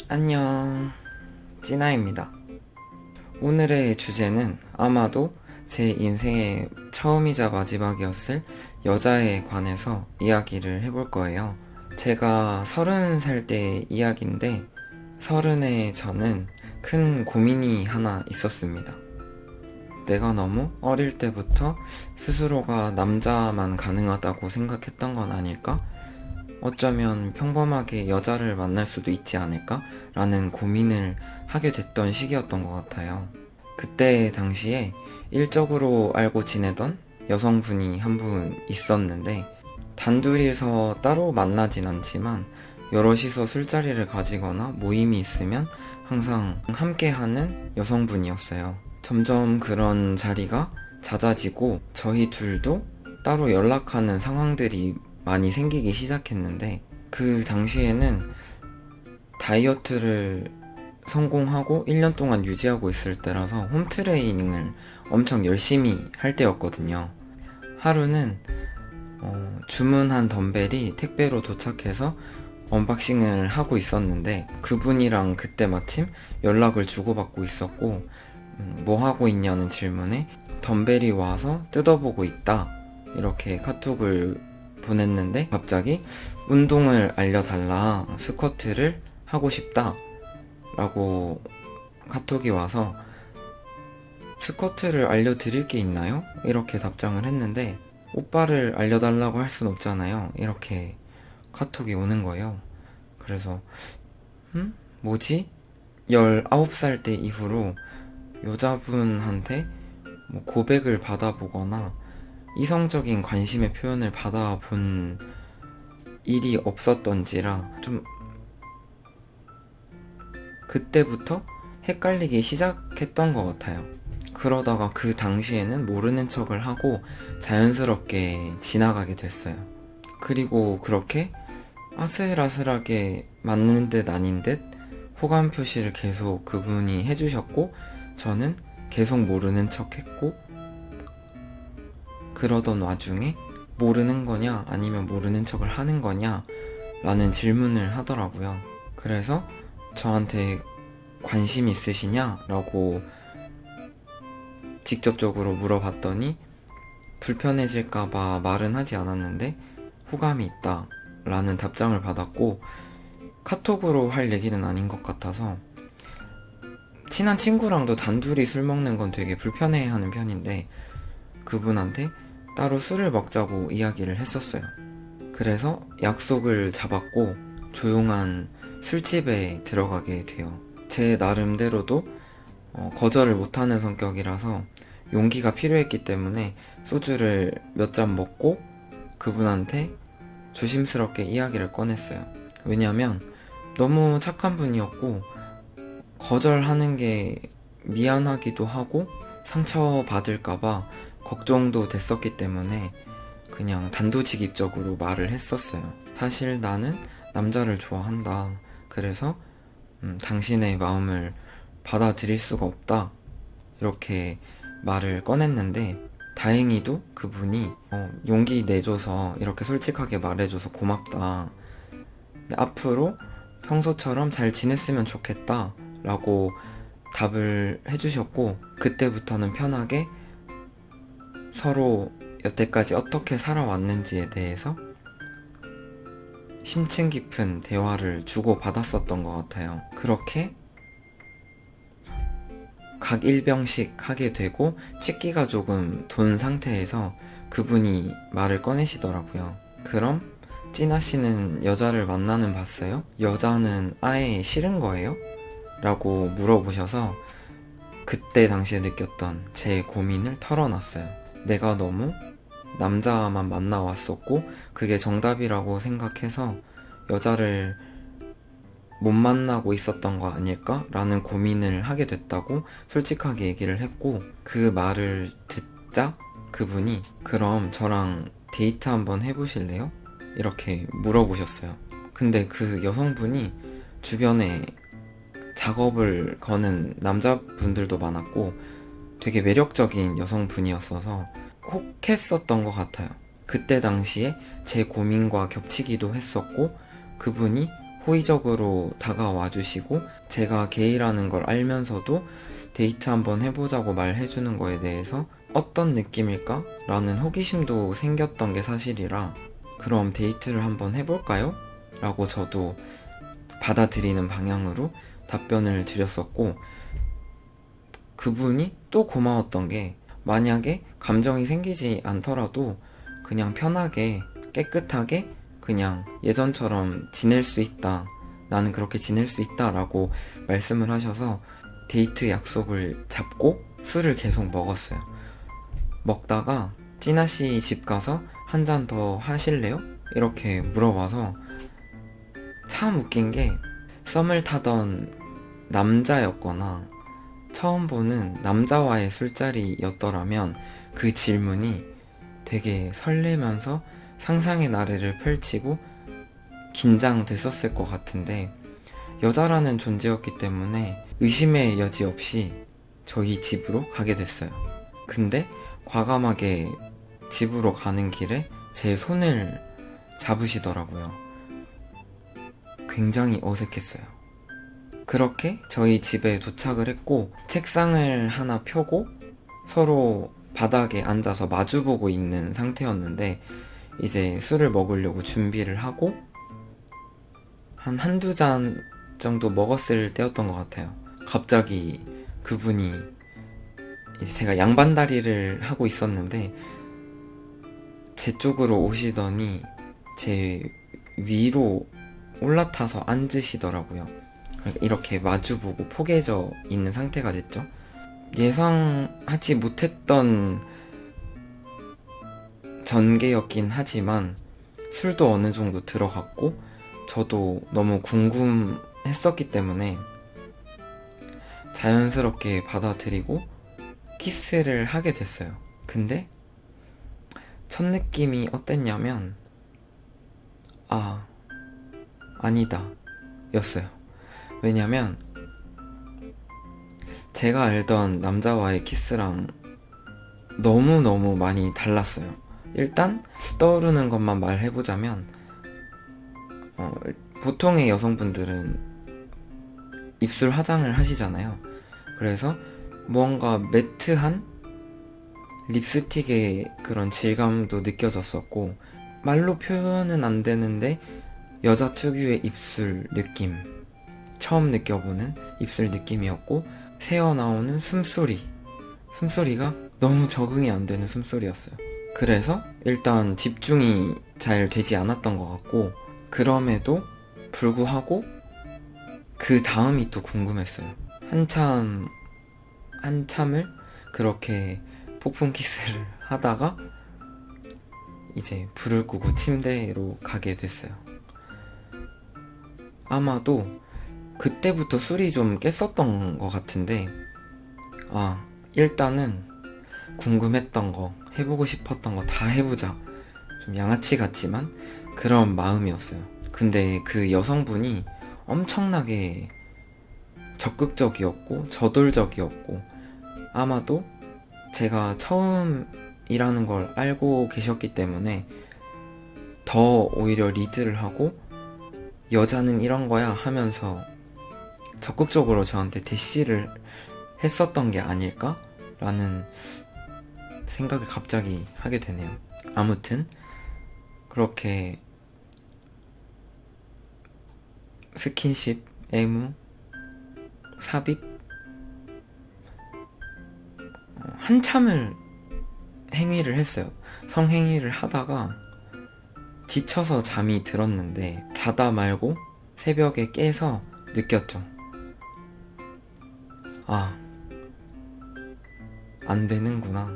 안녕, 찌나입니다. 오늘의 주제는 아마도 제 인생의 처음이자 마지막이었을 여자에 관해서 이야기를 해볼 거예요. 제가 30살 때 이야기인데, 30에 저는 큰 고민이 하나 있었습니다. 내가 너무 어릴 때부터 스스로가 남자만 가능하다고 생각했던 건 아닐까? 어쩌면 평범하게 여자를 만날 수도 있지 않을까? 라는 고민을 하게 됐던 시기였던 것 같아요. 그때 당시에 일적으로 알고 지내던 여성분이 한 분 있었는데, 단둘이서 따로 만나진 않지만 여럿이서 술자리를 가지거나 모임이 있으면 항상 함께하는 여성분이었어요. 점점 그런 자리가 잦아지고 저희 둘도 따로 연락하는 상황들이 많이 생기기 시작했는데, 그 당시에는 다이어트를 성공하고 1년 동안 유지하고 있을 때라서 홈트레이닝을 엄청 열심히 할 때였거든요. 하루는 주문한 덤벨이 택배로 도착해서 언박싱을 하고 있었는데, 그분이랑 그때 마침 연락을 주고받고 있었고, 뭐 하고 있냐는 질문에 덤벨이 와서 뜯어보고 있다, 이렇게 카톡을 보냈는데, 갑자기 운동을 알려달라, 스쿼트를 하고 싶다 라고 카톡이 와서, 스쿼트를 알려드릴 게 있나요? 이렇게 답장을 했는데, 오빠를 알려달라고 할 순 없잖아요, 이렇게 카톡이 오는 거예요. 그래서 뭐지? 19살 때 이후로 여자분한테 뭐 고백을 받아보거나 이성적인 관심의 표현을 받아본 일이 없었던지라 좀 그때부터 헷갈리기 시작했던 것 같아요. 그러다가 그 당시에는 모르는 척을 하고 자연스럽게 지나가게 됐어요. 그리고 그렇게 아슬아슬하게 맞는 듯 아닌 듯 호감 표시를 계속 그분이 해주셨고, 저는 계속 모르는 척 했고, 그러던 와중에 모르는 거냐 아니면 모르는 척을 하는 거냐 라는 질문을 하더라고요. 그래서 저한테 관심 있으시냐 라고 직접적으로 물어봤더니, 불편해질까봐 말은 하지 않았는데 호감이 있다 라는 답장을 받았고, 카톡으로 할 얘기는 아닌 것 같아서, 친한 친구랑도 단둘이 술 먹는 건 되게 불편해하는 편인데 그분한테 따로 술을 먹자고 이야기를 했었어요. 그래서 약속을 잡았고 조용한 술집에 들어가게 돼요. 제 나름대로도 거절을 못하는 성격이라서 용기가 필요했기 때문에 소주를 몇 잔 먹고 그분한테 조심스럽게 이야기를 꺼냈어요. 왜냐면 너무 착한 분이었고, 거절하는 게 미안하기도 하고 상처받을까봐 걱정도 됐었기 때문에 그냥 단도직입적으로 말을 했었어요. 사실 나는 남자를 좋아한다. 그래서 당신의 마음을 받아들일 수가 없다, 이렇게 말을 꺼냈는데, 다행히도 그분이 용기 내줘서 이렇게 솔직하게 말해줘서 고맙다, 근데 앞으로 평소처럼 잘 지냈으면 좋겠다 라고 답을 해주셨고, 그때부터는 편하게 서로 여태까지 어떻게 살아왔는지에 대해서 심층 깊은 대화를 주고받았었던 것 같아요. 그렇게 각 1병씩 하게 되고 식기가 조금 돈 상태에서 그분이 말을 꺼내시더라고요. 그럼 찌나씨는 여자를 만나는 봤어요? 여자는 아예 싫은 거예요? 라고 물어보셔서 그때 당시에 느꼈던 제 고민을 털어놨어요. 내가 너무 남자만 만나왔었고 그게 정답이라고 생각해서 여자를 못 만나고 있었던 거 아닐까? 라는 고민을 하게 됐다고 솔직하게 얘기를 했고, 그 말을 듣자 그분이 그럼 저랑 데이트 한번 해보실래요? 이렇게 물어보셨어요. 근데 그 여성분이 주변에 작업을 거는 남자분들도 많았고 되게 매력적인 여성분이었어서 혹했었던 것 같아요. 그때 당시에 제 고민과 겹치기도 했었고 그분이 호의적으로 다가와 주시고 제가 게이라는 걸 알면서도 데이트 한번 해보자고 말해주는 거에 대해서 어떤 느낌일까? 라는 호기심도 생겼던 게 사실이라 그럼 데이트를 한번 해볼까요? 라고 저도 받아들이는 방향으로 답변을 드렸었고 그분이 또 고마웠던 게 만약에 감정이 생기지 않더라도 그냥 편하게 깨끗하게 그냥 예전처럼 지낼 수 있다. 나는 그렇게 지낼 수 있다 라고 말씀을 하셔서 데이트 약속을 잡고 술을 계속 먹었어요. 먹다가 찌나씨 집 가서 한 잔 더 하실래요? 이렇게 물어봐서 참 웃긴 게 썸을 타던 남자였거나 처음 보는 남자와의 술자리였더라면 그 질문이 되게 설레면서 상상의 나래를 펼치고 긴장됐었을 것 같은데 여자라는 존재였기 때문에 의심의 여지 없이 저희 집으로 가게 됐어요. 근데 과감하게 집으로 가는 길에 제 손을 잡으시더라고요. 굉장히 어색했어요. 그렇게 저희 집에 도착을 했고 책상을 하나 펴고 서로 바닥에 앉아서 마주보고 있는 상태였는데 이제 술을 먹으려고 준비를 하고 한두 잔 정도 먹었을 때였던 것 같아요. 갑자기 그분이 이제 제가 양반다리를 하고 있었는데 제 쪽으로 오시더니 제 위로 올라타서 앉으시더라고요. 그러니까 이렇게 마주보고 포개져 있는 상태가 됐죠. 예상하지 못했던 전개였긴 하지만 술도 어느 정도 들어갔고 저도 너무 궁금했었기 때문에 자연스럽게 받아들이고 키스를 하게 됐어요. 근데 첫 느낌이 어땠냐면 아니다 였어요. 왜냐면 제가 알던 남자와의 키스랑 너무너무 많이 달랐어요. 일단 떠오르는 것만 말해보자면 보통의 여성분들은 입술 화장을 하시잖아요. 그래서 무언가 매트한 립스틱의 그런 질감도 느껴졌었고 말로 표현은 안 되는데 여자 특유의 입술 느낌, 처음 느껴보는 입술 느낌이었고 새어나오는 숨소리가 너무 적응이 안 되는 숨소리였어요. 그래서 일단 집중이 잘 되지 않았던 것 같고 그럼에도 불구하고 그 다음이 또 궁금했어요. 한참을 그렇게 폭풍 키스를 하다가 이제 불을 끄고 침대로 가게 됐어요. 아마도 그때부터 술이 좀 깼었던 것 같은데 일단은 궁금했던 거 해보고 싶었던 거 다 해보자. 좀 양아치 같지만 그런 마음이었어요. 근데 그 여성분이 엄청나게 적극적이었고 저돌적이었고 아마도 제가 처음이라는 걸 알고 계셨기 때문에 더 오히려 리드를 하고 여자는 이런 거야 하면서 적극적으로 저한테 대시를 했었던 게 아닐까라는 생각을 갑자기 하게 되네요. 아무튼 그렇게 스킨십, 애무, 삽입 한참을 행위를 했어요. 성행위를 하다가 지쳐서 잠이 들었는데 자다 말고 새벽에 깨서 느꼈죠. 안 되는구나.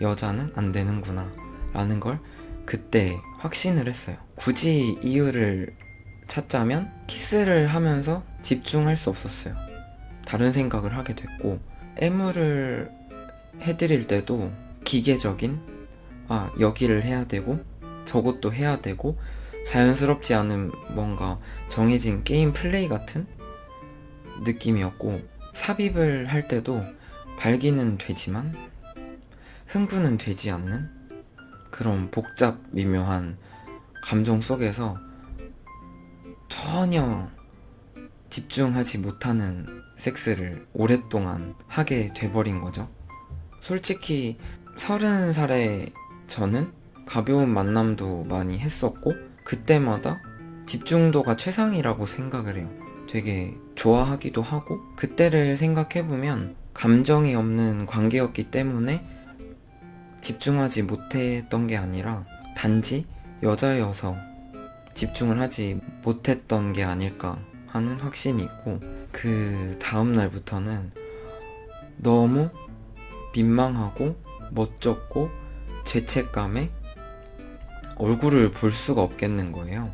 여자는 안 되는구나. 라는 걸 그때 확신을 했어요. 굳이 이유를 찾자면 키스를 하면서 집중할 수 없었어요. 다른 생각을 하게 됐고 애무를 해드릴 때도 기계적인 여기를 해야 되고 저것도 해야 되고 자연스럽지 않은 뭔가 정해진 게임 플레이 같은 느낌이었고 삽입을 할 때도 발기는 되지만 흥분은 되지 않는 그런 복잡 미묘한 감정 속에서 전혀 집중하지 못하는 섹스를 오랫동안 하게 돼버린 거죠. 솔직히 30살에 저는 가벼운 만남도 많이 했었고 그때마다 집중도가 최상이라고 생각을 해요. 되게 좋아하기도 하고 그때를 생각해보면 감정이 없는 관계였기 때문에 집중하지 못했던 게 아니라 단지 여자여서 집중을 하지 못했던 게 아닐까 하는 확신이 있고 그 다음날부터는 너무 민망하고 멋졌고 죄책감에 얼굴을 볼 수가 없겠는 거예요.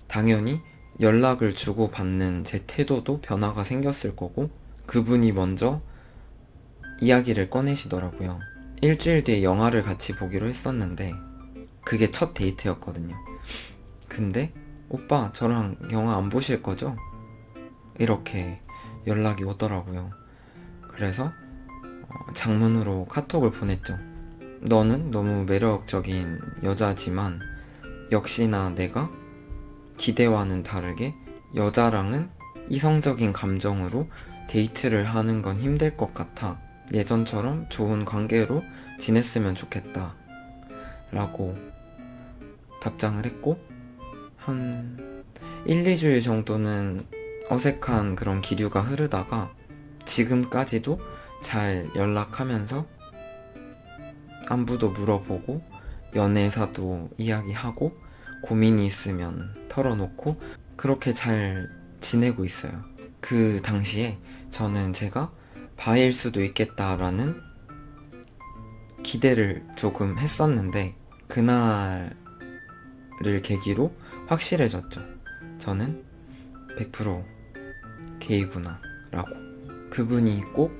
당연히 연락을 주고받는 제 태도도 변화가 생겼을 거고 그분이 먼저 이야기를 꺼내시더라고요. 일주일 뒤에 영화를 같이 보기로 했었는데 그게 첫 데이트였거든요. 근데 오빠 저랑 영화 안 보실 거죠? 이렇게 연락이 오더라고요. 그래서 장문으로 카톡을 보냈죠. 너는 너무 매력적인 여자지만 역시나 내가 기대와는 다르게 여자랑은 이성적인 감정으로 데이트를 하는 건 힘들 것 같아. 예전처럼 좋은 관계로 지냈으면 좋겠다. 라고 답장을 했고 한 1, 2주일 정도는 어색한 그런 기류가 흐르다가 지금까지도 잘 연락하면서 안부도 물어보고 연애사도 이야기하고 고민이 있으면 털어놓고 그렇게 잘 지내고 있어요. 그 당시에 저는 제가 바일 수도 있겠다라는 기대를 조금 했었는데 그날을 계기로 확실해졌죠. 저는 100% 게이구나 라고. 그분이 꼭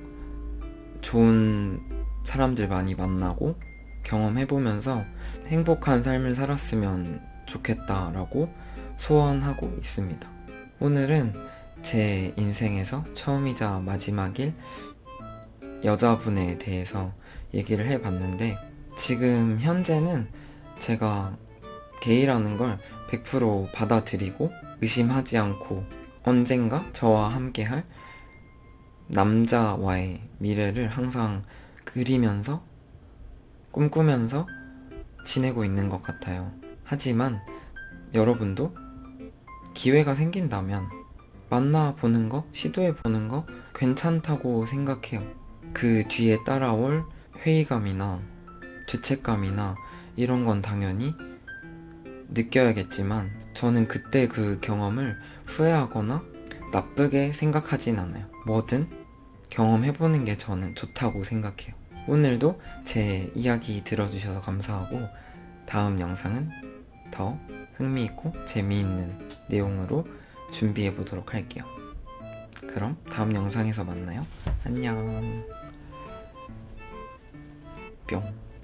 좋은 사람들 많이 만나고 경험해보면서 행복한 삶을 살았으면 좋겠다라고 소원하고 있습니다. 오늘은 제 인생에서 처음이자 마지막일 여자분에 대해서 얘기를 해봤는데 지금 현재는 제가 게이라는 걸 100% 받아들이고 의심하지 않고 언젠가 저와 함께할 남자와의 미래를 항상 그리면서 꿈꾸면서 지내고 있는 것 같아요. 하지만 여러분도 기회가 생긴다면 만나보는 거, 시도해보는 거 괜찮다고 생각해요. 그 뒤에 따라올 회의감이나 죄책감이나 이런 건 당연히 느껴야겠지만 저는 그때 그 경험을 후회하거나 나쁘게 생각하진 않아요. 뭐든 경험해보는 게 저는 좋다고 생각해요. 오늘도 제 이야기 들어주셔서 감사하고 다음 영상은 더 흥미있고 재미있는 내용으로 준비해보도록 할게요. 그럼 다음 영상에서 만나요. 안녕. 뿅.